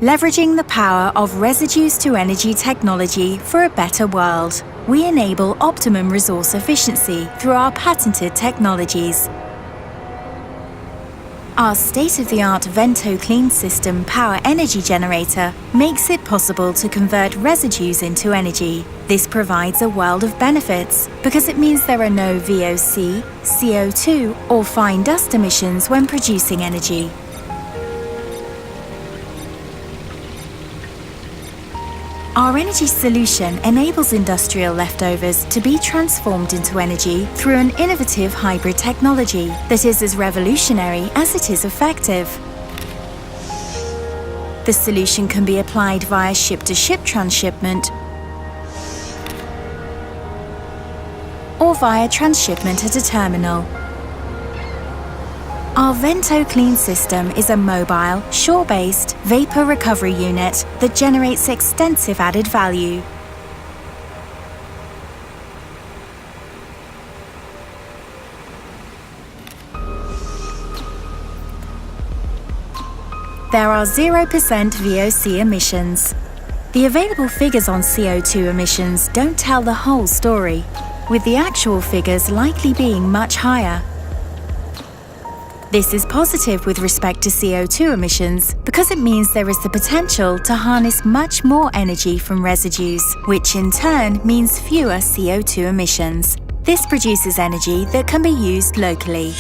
Leveraging the power of residues to energy technology for a better world, we enable optimum resource efficiency through our patented technologies. Our state-of-the-art Vento clean system power energy generator makes it possible to convert residues into energy. This provides a world of benefits because it means there are no VOC, CO2 or fine dust emissions when producing energy. Our energy solution enables industrial leftovers to be transformed into energy through an innovative hybrid technology that is as revolutionary as it is effective. The solution can be applied via ship-to-ship transshipment or via transshipment at a terminal. Our Vento Clean system is a mobile, shore-based vapor recovery unit that generates extensive added value. There are 0% VOC emissions. The available figures on CO2 emissions don't tell the whole story, with the actual figures likely being much higher. This is positive with respect to CO2 emissions because it means there is the potential to harness much more energy from residues, which in turn means fewer CO2 emissions. This produces energy that can be used locally.